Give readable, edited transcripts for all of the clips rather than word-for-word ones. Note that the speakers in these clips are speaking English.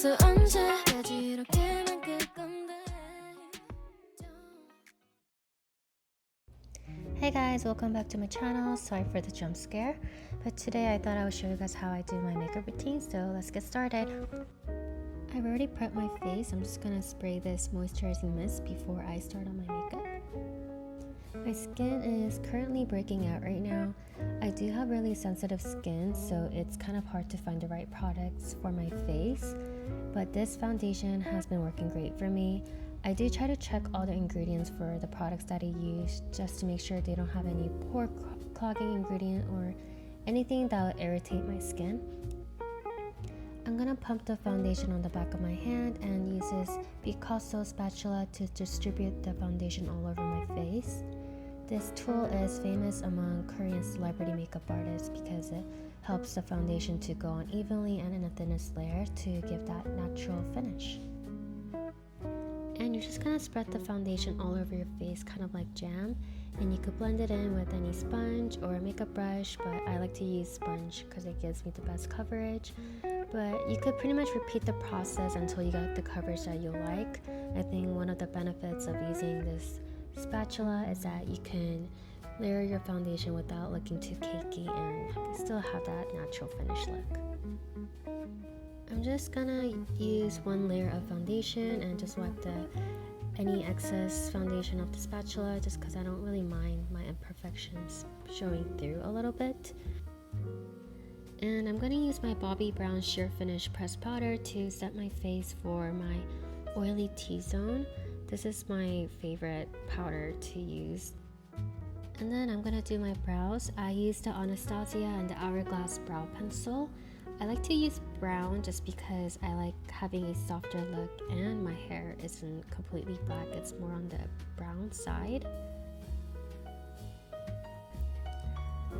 그래서 언제까지 이렇게만 끌 건데. Hey guys, welcome back to my channel. Sorry for the jump scare, but today I thought I would show you guys how I do my makeup routine, so let's get started. I've already prepped my face. I'm just gonna spray this moisturizing mist before I start on my makeup. My skin is currently breaking out right now. I do have really sensitive skin, so it's kind of hard to find the right products for my face, but this foundation has been working great for me. I do try to check all the ingredients for the products that I use just to make sure they don't have any pore clogging ingredient or anything that will irritate my skin. I'm gonna pump the foundation on the back of my hand and use this Picasso spatula to distribute the foundation all over my face. This tool is famous among Korean celebrity makeup artists because it helps the foundation to go on evenly and in the thinnest layer to give that natural finish. And you're just gonna spread the foundation all over your face, kind of like jam, and you could blend it in with any sponge or a makeup brush, but I like to use sponge because it gives me the best coverage. But you could pretty much repeat the process until you get the coverage that you like. I think one of the benefits of using this spatula is that you can layer your foundation without looking too cakey and still have that natural finish look. I'm just gonna use one layer of foundation and just wipe any excess foundation off the spatula just because I don't really mind my imperfections showing through a little bit. And I'm gonna use my Bobbi Brown Sheer Finish Pressed Powder to set my face for my oily T-zone. This is my favorite powder to use. And then I'm gonna do my brows. I use the Anastasia and the Hourglass Brow Pencil. I like to use brown just because I like having a softer look and my hair isn't completely black, it's more on the brown side.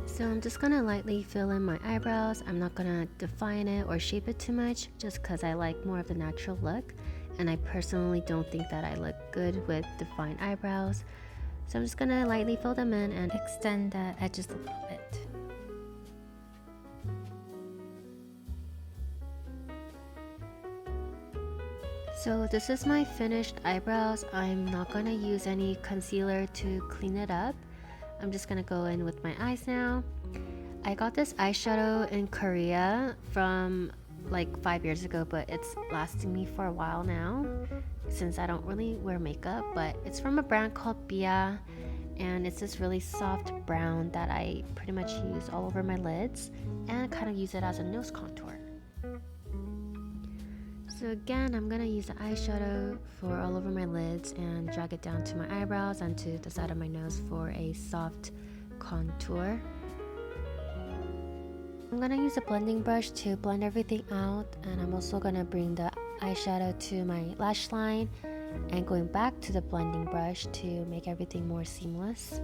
So I'm just gonna lightly fill in my eyebrows. I'm not gonna define it or shape it too much just because I like more of the natural look, and I personally don't think that I look good with defined eyebrows. So I'm just gonna lightly fill them in and extend the edges a little bit. So this is my finished eyebrows. I'm not gonna use any concealer to clean it up. I'm just gonna go in with my eyes now. I got this eyeshadow in Korea from like 5 years ago, but it's lasting me for a while now since I don't really wear makeup, but it's from a brand called Pore, and it's this really soft brown that I pretty much use all over my lids and kind of use it as a nose contour. So again, I'm gonna use the eyeshadow for all over my lids and drag it down to my eyebrows and to the side of my nose for a soft contour. I'm gonna use a blending brush to blend everything out, and I'm also gonna bring the eyeshadow to my lash line and going back to the blending brush to make everything more seamless.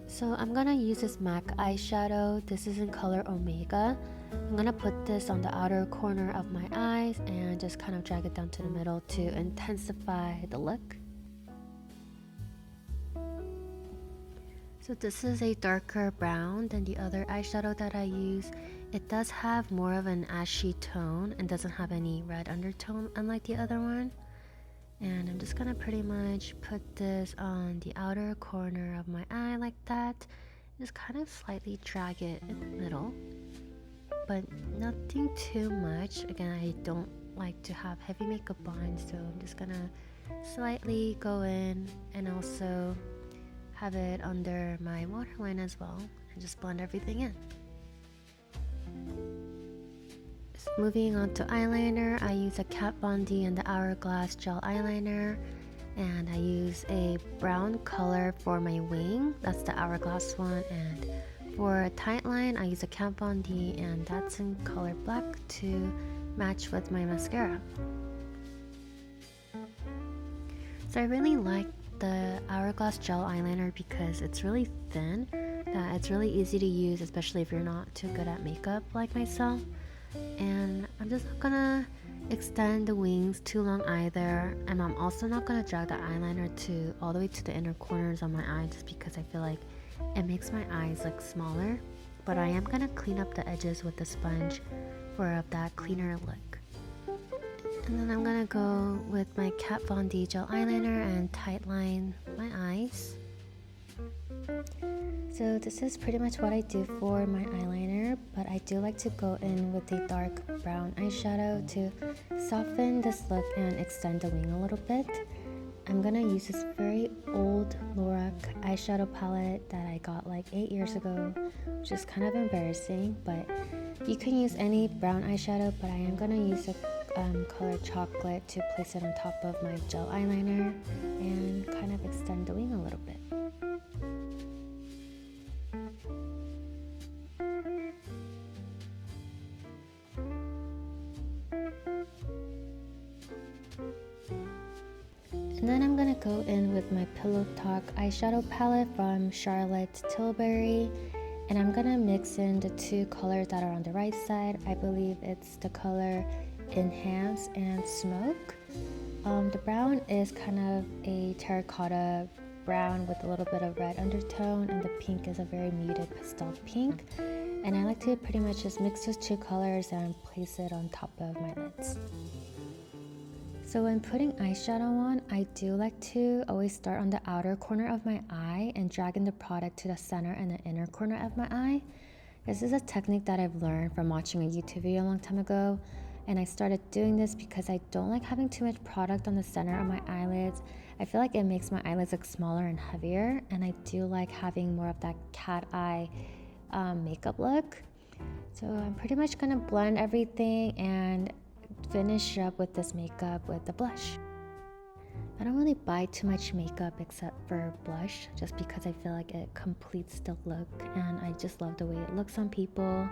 So I'm gonna use this MAC eyeshadow. This is in color Omega. I'm gonna put this on the outer corner of my eyes and just kind of drag it down to the middle to intensify the look. So this is a darker brown than the other eyeshadow that I use. It does have more of an ashy tone and doesn't have any red undertone unlike the other one. And I'm just gonna pretty much put this on the outer corner of my eye like that. Just kind of slightly drag it in the middle, but nothing too much. Again, I don't like to have heavy makeup on, so I'm just gonna slightly go in and also have it under my waterline as well and just blend everything in. Moving on to eyeliner, I use a Kat Von D and the Hourglass Gel Eyeliner, and I use a brown color for my wing, that's the Hourglass one, and for a tight line I use a Kat Von D and that's in color black to match with my mascara. So I really like the Hourglass Gel Eyeliner because it's really thin, that it's really easy to use, especially if you're not too good at makeup like myself. And I'm just not gonna extend the wings too long either, and I'm also not gonna drag the eyeliner to all the way to the inner corners of my eye just because I feel like it makes my eyes look smaller. but I am gonna clean up the edges with the sponge for that cleaner look. And then I'm gonna go with my Kat Von D gel eyeliner and tightline my eyes. So this is pretty much what I do for my eyeliner, but I do like to go in with a dark brown eyeshadow to soften this look and extend the wing a little bit. I'm gonna use this very old Lorac eyeshadow palette that I got like 8 years ago, which is kind of embarrassing, but you can use any brown eyeshadow, but I am gonna use a color chocolate to place it on top of my gel eyeliner and kind of extend the wing a little bit. And then I'm gonna go in with my Pillow Talk eyeshadow palette from Charlotte Tilbury, and I'm gonna mix in the two colors that are on the right side. I believe it's the color Enhance and Smoke. The brown is kind of a terracotta brown with a little bit of red undertone, and the pink is a very muted pastel pink. And I like to pretty much just mix those two colors and place it on top of my lids. So when putting eyeshadow on, I do like to always start on the outer corner of my eye and drag in the product to the center and the inner corner of my eye. This is a technique that I've learned from watching a YouTube video a long time ago, and I started doing this because I don't like having too much product on the center of my eyelids. I feel like it makes my eyelids look smaller and heavier, and I do like having more of that cat eye makeup look. So I'm pretty much gonna blend everything and finish up with this makeup with the blush. I don't really buy too much makeup except for blush, just because I feel like it completes the look and I just love the way it looks on people.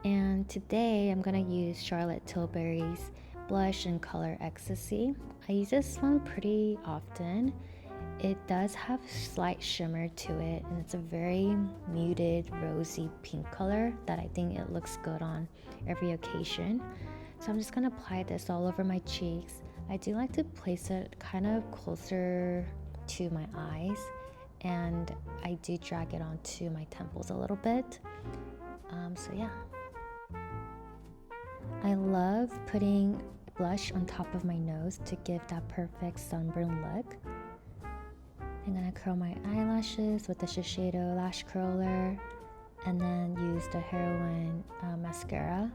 And today I'm gonna use Charlotte Tilbury's blush in color Ecstasy. I use this one pretty often. It does have slight shimmer to it, and it's a very muted rosy pink color that I think it looks good on every occasion. So I'm just gonna apply this all over my cheeks. I do like to place it kind of closer to my eyes, and I do drag it onto my temples a little bit. So yeah. I love putting blush on top of my nose to give that perfect sunburn look. I'm gonna curl my eyelashes with the Shiseido lash curler, and then use the Heroine mascara.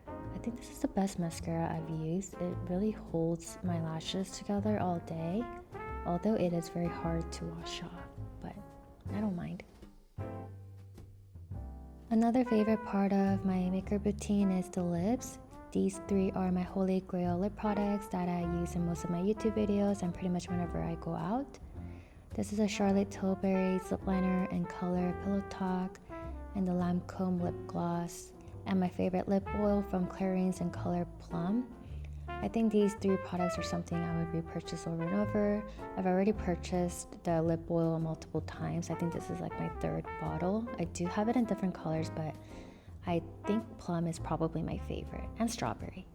I think this is the best mascara I've used. It really holds my lashes together all day, although it is very hard to wash off, but I don't mind. Another favorite part of my makeup routine is the lips. These three are my holy grail lip products that I use in most of my YouTube videos and pretty much whenever I go out. This is a Charlotte Tilbury's lip liner in color Pillow Talk, and the Lancome lip gloss, and my favorite lip oil from Clarins in color Plum. I think these three products are something I would repurchase over and over. I've already purchased the lip oil multiple times. I think this is like my third bottle. I do have it in different colors, but I think Plum is probably my favorite, and Strawberry.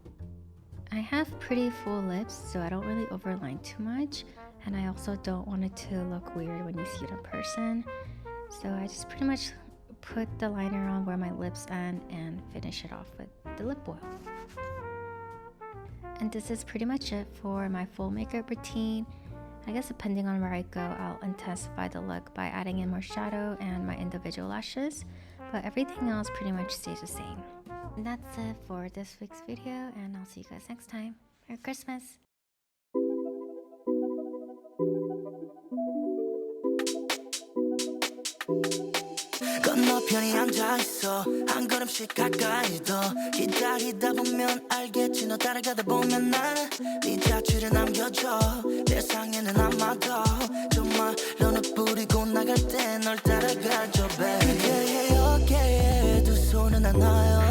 I have pretty full lips, so I don't really overline too much, and I also don't want it to look weird when you see it in person. So I just pretty much put the liner on where my lips end and finish it off with the lip oil. And this is pretty much it for my full makeup routine. I guess depending on where I go, I'll intensify the look by adding in more shadow and my individual lashes, but everything else pretty much stays the same. And that's it for this week's video, and I'll see you guys next time. Merry Christmas! 건너편에 앉아있어 한 걸음씩 가까이 더 기다리다 보면 알겠지 너 따라가다 보면 나는 네 자취를 남겨줘 세상에는 아마도 정말 너를 뿌리고 나갈 때 널 따라가줘 baby 그대의 어깨에 두 손을 나눠요